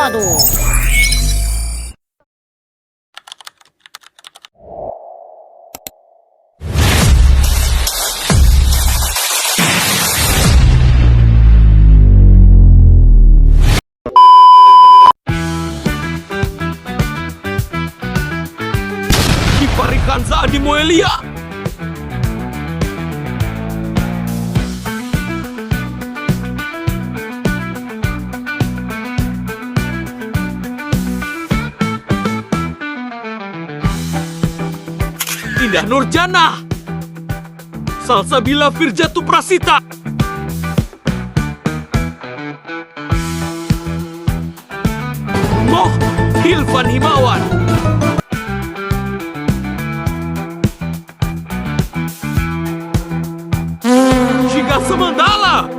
Waduh. Kanza di Moelia. Indah Nurjana. Salsabila Firjatu Prasita. Moh Hilvan Himawan. Semandala.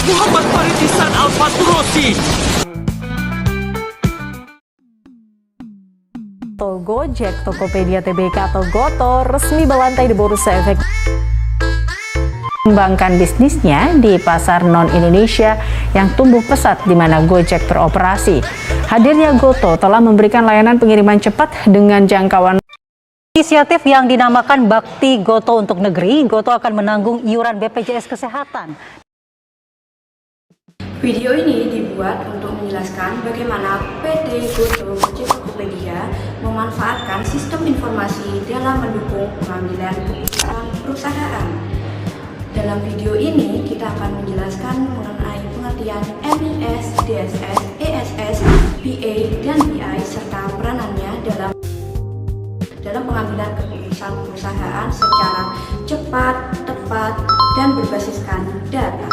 Muhammad Faridisan Al-Faturossi. Gojek, Tokopedia Tbk atau Goto resmi berlantai di Bursa Efek. Mengembangkan bisnisnya di pasar non-Indonesia yang tumbuh pesat di mana Gojek beroperasi. Hadirnya Goto telah memberikan layanan pengiriman cepat dengan jangkauan. Inisiatif yang dinamakan Bakti Goto untuk Negeri, Goto akan menanggung iuran BPJS Kesehatan. Video ini dibuat untuk menjelaskan bagaimana PT Goto Gojek Tokopedia memanfaatkan sistem informasi dalam mendukung pengambilan keputusan perusahaan. Dalam video ini kita akan menjelaskan mengenai pengertian MIS, DSS, ESS, BA, dan BI serta peranannya dalam pengambilan keputusan perusahaan secara cepat, tepat, dan berbasiskan data.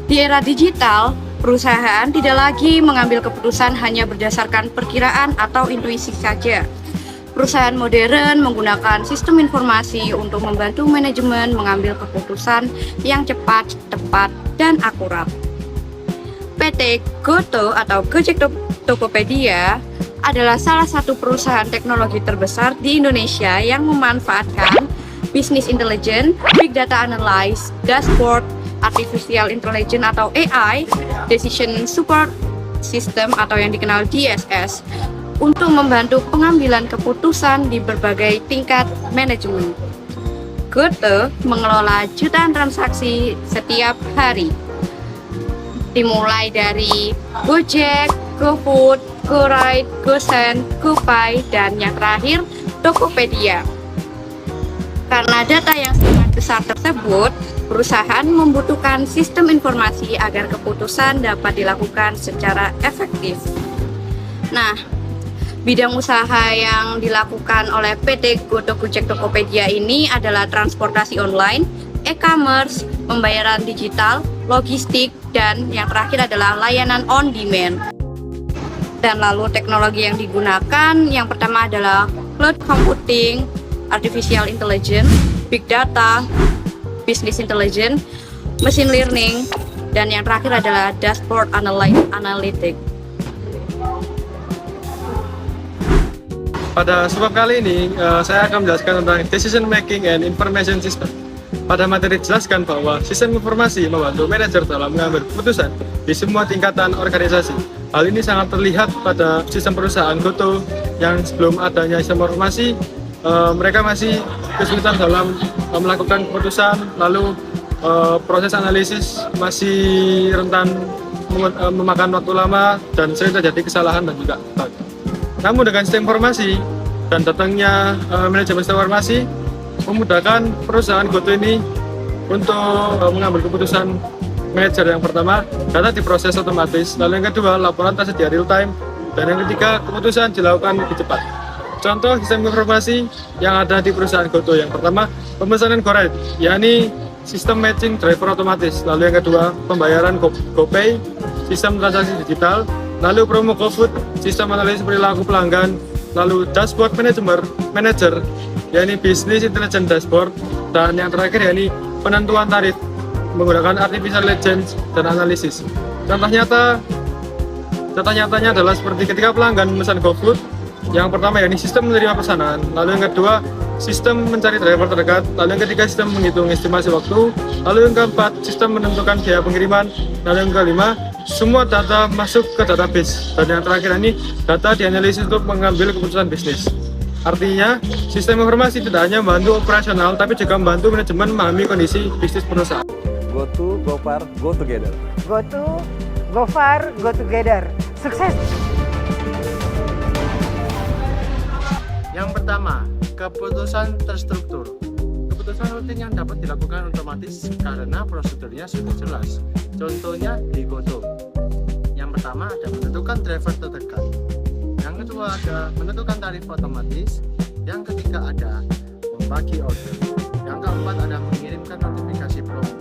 Di era digital, perusahaan tidak lagi mengambil keputusan hanya berdasarkan perkiraan atau intuisi saja. Perusahaan modern menggunakan sistem informasi untuk membantu manajemen mengambil keputusan yang cepat, tepat, dan akurat. PT Goto atau Gojek Tokopedia adalah salah satu perusahaan teknologi terbesar di Indonesia yang memanfaatkan business intelligence, big data analysis, dashboard, artificial intelligence atau AI, decision support system atau yang dikenal DSS, untuk membantu pengambilan keputusan di berbagai tingkat manajemen. Goto mengelola jutaan transaksi setiap hari, dimulai dari Gojek, GoFood, GoRide, GoSend, GoPay, dan yang terakhir Tokopedia. Karena data yang sangat besar tersebut, perusahaan membutuhkan sistem informasi agar keputusan dapat dilakukan secara efektif. Nah, bidang usaha yang dilakukan oleh PT Goto Gojek Tokopedia ini adalah transportasi online, e-commerce, pembayaran digital, logistik, dan yang terakhir adalah layanan on demand. Dan lalu teknologi yang digunakan, yang pertama adalah cloud computing, artificial intelligence, big data, business intelligence, machine learning, dan yang terakhir adalah dashboard analytics. Pada sebab kali ini, saya akan menjelaskan tentang Decision Making and Information System. Pada materi dijelaskan bahwa sistem informasi membantu manajer dalam mengambil keputusan di semua tingkatan organisasi. Hal ini sangat terlihat pada sistem perusahaan Goto yang sebelum adanya sistem informasi, mereka masih kesulitan dalam melakukan keputusan, lalu proses analisis masih rentan memakan waktu lama dan sering terjadi kesalahan dan juga bug. Namun dengan sistem informasi dan datangnya manajemen sistem informasi memudahkan perusahaan Goto ini untuk mengambil keputusan. Manajer yang pertama, data diproses otomatis, lalu yang kedua, laporan tersedia real time, dan yang ketiga, keputusan dilakukan lebih cepat. Contoh sistem informasi yang ada di perusahaan Goto, yang pertama, pemesanan GoRide, yakni sistem matching driver otomatis, lalu yang kedua, pembayaran GoPay, sistem transaksi digital, lalu promo GoFood, sistem analisis perilaku pelanggan, lalu dashboard manager, yakni business intelligence dashboard, dan yang terakhir yakni penentuan tarif menggunakan artificial intelligence dan analisis. Contoh nyatanya adalah seperti ketika pelanggan memesan GoFood, yang pertama yakni sistem menerima pesanan, lalu yang kedua sistem mencari driver terdekat. Lalu yang ketiga, sistem menghitung estimasi waktu. Lalu yang keempat, sistem menentukan biaya pengiriman. Lalu yang kelima, semua data masuk ke database. Dan yang terakhir ini, data dianalisis untuk mengambil keputusan bisnis. Artinya, sistem informasi tidak hanya membantu operasional, tapi juga membantu manajemen memahami kondisi bisnis perusahaan. Go to, go far, go together. Go to, go far, go together. Sukses! Yang pertama, keputusan terstruktur. Keputusan rutin yang dapat dilakukan otomatis karena prosedurnya sudah jelas. Contohnya di GoTo. Yang pertama ada menentukan driver terdekat. Yang kedua ada menentukan tarif otomatis. Yang ketiga ada membagi order. Yang keempat ada mengirimkan notifikasi promo.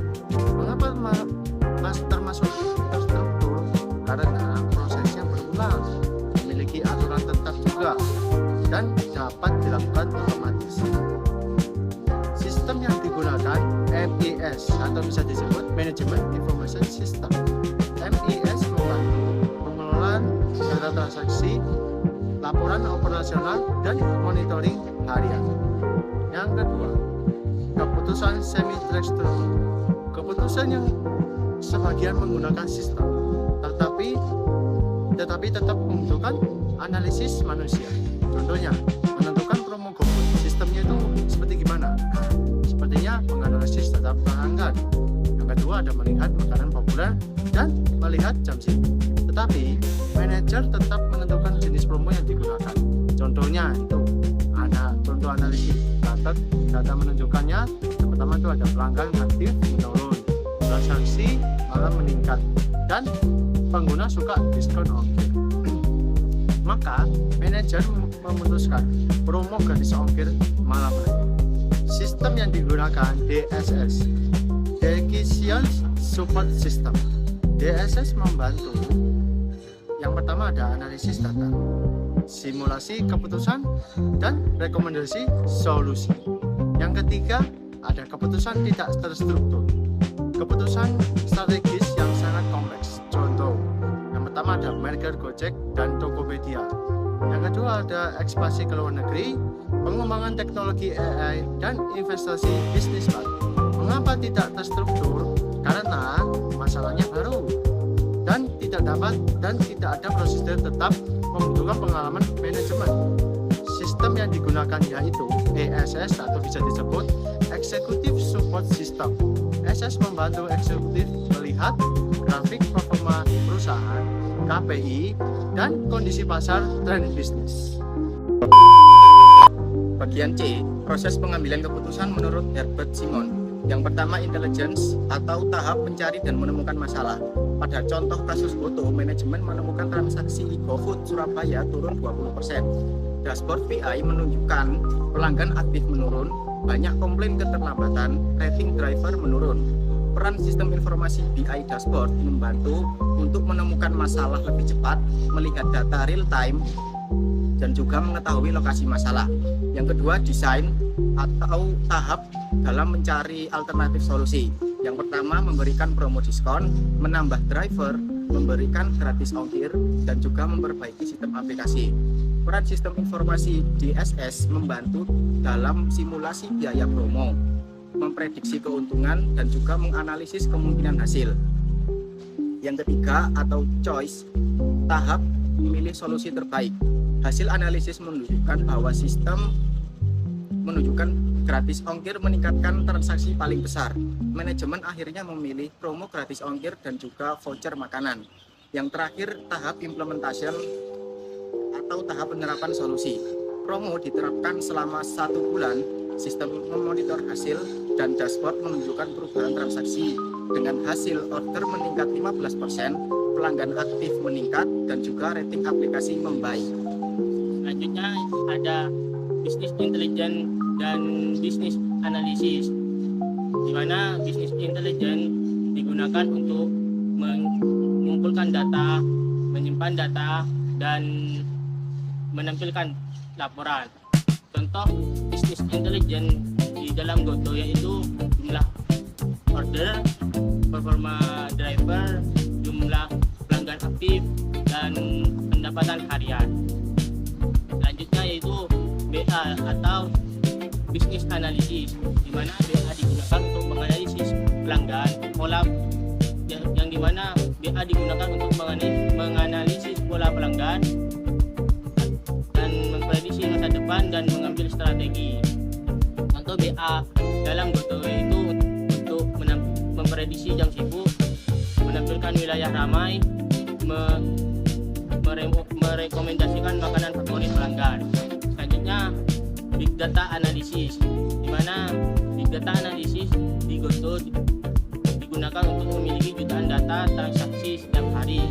Mengapa termasuk terstruktur? Karena prosesnya berulang, memiliki aturan tetap juga, dan dapat dilakukan otomatis. Sistem yang digunakan MES atau bisa disebut Management Information System. MES membantu pengelolaan data transaksi, laporan operasional, dan monitoring harian. Yang kedua, keputusan semi-terstruktur. Keputusan yang sebagian menggunakan sistem, tetapi tetap membutuhkan analisis manusia. Contohnya, menentukan promo GoFood. Sistemnya itu seperti gimana? Sepertinya menganalisis data pelanggan. Yang kedua ada melihat makanan populer dan melihat jam sibuk. Tetapi, manajer tetap menentukan jenis promo yang digunakan. Contohnya itu ada contoh analisis data menunjukkannya. Yang pertama itu ada pelanggan aktif menurun, transaksi malah meningkat, dan pengguna suka diskon ongkir. Maka manajer memutuskan promo gratis ongkir malah naik. Sistem yang digunakan DSS, Decision Support System. DSS membantu. Yang pertama ada analisis data, simulasi keputusan, dan rekomendasi solusi. Yang ketiga ada keputusan tidak terstruktur, keputusan strategis yang sangat kompleks. Contoh, yang pertama ada merger Gojek dan Tokopedia. Yang kedua ada ekspansi ke luar negeri, pengembangan teknologi AI, dan investasi bisnis baru. Mengapa tidak terstruktur? Karena masalahnya baru dan tidak ada prosedur tetap, membutuhkan pengalaman manajemen. Sistem yang digunakan yaitu ESS atau bisa disebut Executive Support System. ESS membantu eksekutif melihat grafik performa perusahaan, KPI, dan kondisi pasar tren bisnis. Bagian C, proses pengambilan keputusan menurut Herbert Simon. Yang pertama, intelligence atau tahap mencari dan menemukan masalah. Pada contoh kasus GoTo, manajemen menemukan transaksi GoFood Surabaya turun 20%. Dashboard BI menunjukkan pelanggan aktif menurun, banyak komplain keterlambatan, rating driver menurun. Peran sistem informasi BI Dashboard membantu untuk menemukan masalah lebih cepat, melihat data real time, dan juga mengetahui lokasi masalah. Yang kedua, desain atau tahap dalam mencari alternatif solusi. Yang pertama, memberikan promo diskon, menambah driver, memberikan gratis ongkir, dan juga memperbaiki sistem aplikasi. Peran sistem informasi DSS membantu dalam simulasi biaya promo, memprediksi keuntungan, dan juga menganalisis kemungkinan hasil. Yang ketiga atau choice, tahap memilih solusi terbaik. Hasil analisis menunjukkan bahwa sistem menunjukkan gratis ongkir meningkatkan transaksi paling besar. Manajemen akhirnya memilih promo gratis ongkir dan juga voucher makanan. Yang terakhir, tahap implementation atau tahap penerapan solusi. Promo diterapkan selama 1 bulan, sistem memonitor hasil, dan dashboard menunjukkan perubahan transaksi. Dengan hasil order meningkat 15%, pelanggan aktif meningkat, dan juga rating aplikasi membaik. Selanjutnya ada bisnis intelligence dan bisnis analisis, di mana bisnis intelligence digunakan untuk mengumpulkan data, menyimpan data, dan menampilkan laporan. Contoh bisnis intelligence di dalam GoTo yaitu jumlah order, performa driver, jumlah pelanggan aktif, dan pendapatan harian. Selanjutnya yaitu BA atau analisis, di mana BA digunakan untuk menganalisis pelanggan, yang dimana BA digunakan untuk menganalisis pola pelanggan dan memprediksi masa depan dan mengambil strategi. Contoh BA dalam Goto itu untuk memprediksi jam sibuk, menampilkan wilayah ramai, merekomendasikan makanan favorit pelanggan. Selanjutnya Big Data Analysis, di mana Big Data Analysis di Goto digunakan untuk memiliki jutaan data transaksi setiap hari.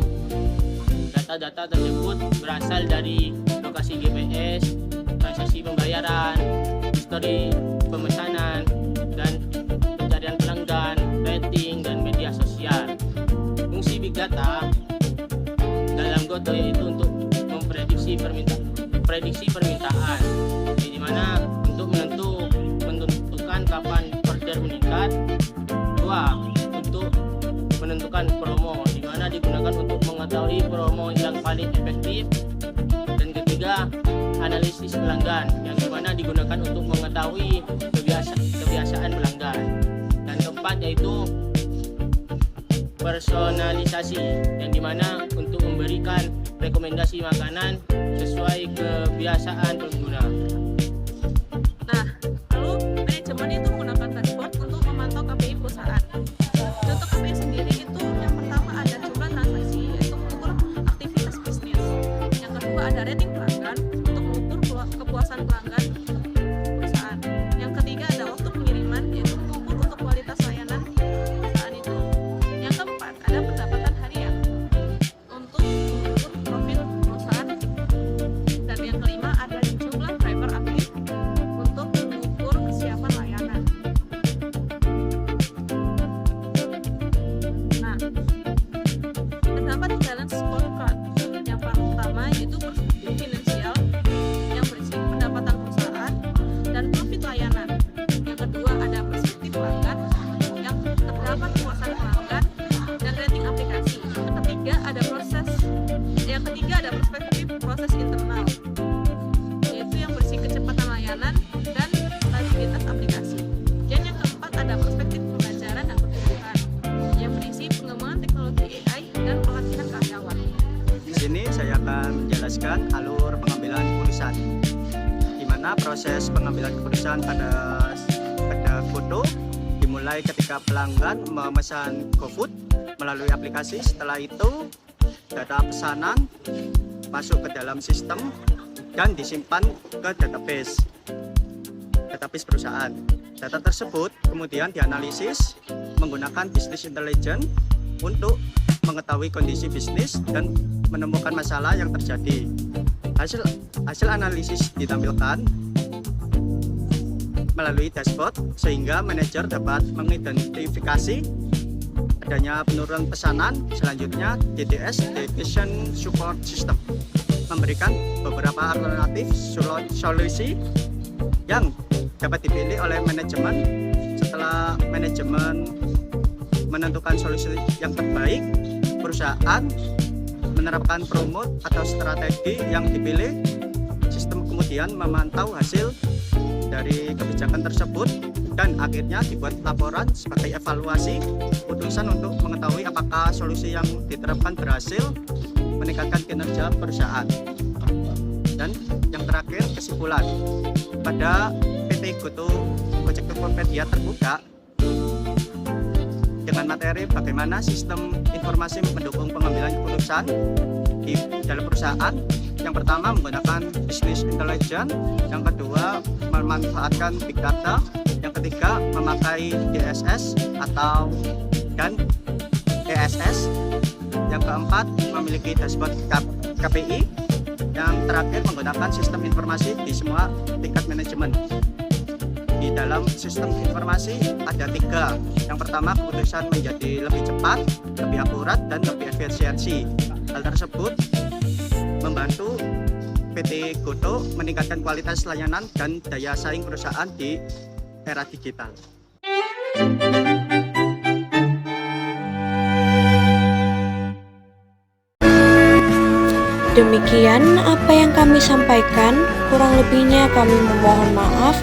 Data-data tersebut berasal dari lokasi GPS, transaksi pembayaran, histori pemesanan, dan pencarian pelanggan, rating, dan media sosial. Fungsi Big Data dalam Goto yaitu untuk memprediksi permintaan, di mana untuk menentukan kapan order meningkat. 2. Untuk menentukan promo, di mana digunakan untuk mengetahui promo yang paling efektif. Dan ketiga, analisis pelanggan, yang dimana digunakan untuk mengetahui kebiasaan pelanggan. Dan keempat yaitu personalisasi, yang dimana untuk memberikan rekomendasi makanan sesuai kebiasaan pengguna. Nah, lalu manajemen itu menggunakan dashboard untuk memantau KPI perusahaan. Contoh KPI sendiri itu yang pertama ada jumlah transaksi, yaitu mengukur aktivitas bisnis. Yang kedua ada rating pelanggan untuk mengukur kepuasan pelanggan perusahaan. Yang ketiga ada waktu pengiriman, yaitu mengukur untuk kualitas layanan perusahaan itu. Yang keempat ada pendapatan harian untuk mengukur profil perusahaan. Dan yang kelima ada jumlah driver aktif untuk mengukur kesiapan layanan. Nah, terdapat balance scorecard. Yang pertama yaitu perspektif finansial yang berisi pendapatan perusahaan dan profit layanan. Yang kedua ada perspektif pelanggan yang terdapat kepuasan pelanggan dan rating aplikasi. Yang ketiga ada perspektif proses internal, yaitu yang berisi kecepatan layanan dan stabilitas aplikasi. Dan yang keempat ada perspektif pembelajaran dan pertumbuhan yang berisi pengembangan teknologi AI dan pelatihan karyawan. Di sini saya akan menjelaskan alur pengambilan keputusan, di mana proses pengambilan keputusan pada Goto dimulai ketika pelanggan memesan GoFood melalui aplikasi. Setelah itu data pesanan masuk ke dalam sistem dan disimpan ke database perusahaan. Data tersebut kemudian dianalisis menggunakan business intelligence untuk mengetahui kondisi bisnis dan menemukan masalah yang terjadi. Hasil analisis ditampilkan melalui dashboard sehingga manajer dapat mengidentifikasi adanya penurunan pesanan. Selanjutnya DDS Decision Support System memberikan beberapa alternatif solusi yang dapat dipilih oleh manajemen. Setelah manajemen menentukan solusi yang terbaik, perusahaan menerapkan promo atau strategi yang dipilih. Sistem kemudian memantau hasil dari kebijakan tersebut dan akhirnya dibuat laporan sebagai evaluasi putusan untuk mengetahui apakah solusi yang diterapkan berhasil meningkatkan kinerja perusahaan. Dan yang terakhir, kesimpulan. Pada PT Goto Gojek Tokopedia terbuka dengan materi bagaimana sistem informasi mendukung pengambilan keputusan di dalam perusahaan. Yang pertama menggunakan business intelligence, yang kedua memanfaatkan big data, yang ketiga memakai DSS dan ESS, yang keempat memiliki dashboard KPI, yang terakhir menggunakan sistem informasi di semua tingkat manajemen. Di dalam sistem informasi ada 3. Yang pertama, keputusan menjadi lebih cepat, lebih akurat, dan lebih efisiensi. Hal tersebut membantu PT Goto meningkatkan kualitas layanan dan daya saing perusahaan di era digital. Demikian apa yang kami sampaikan, kurang lebihnya kami memohon maaf.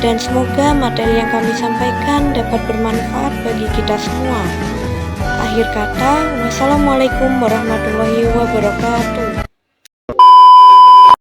dan semoga materi yang kami sampaikan dapat bermanfaat bagi kita semua. Akhir kata, wassalamualaikum warahmatullahi wabarakatuh.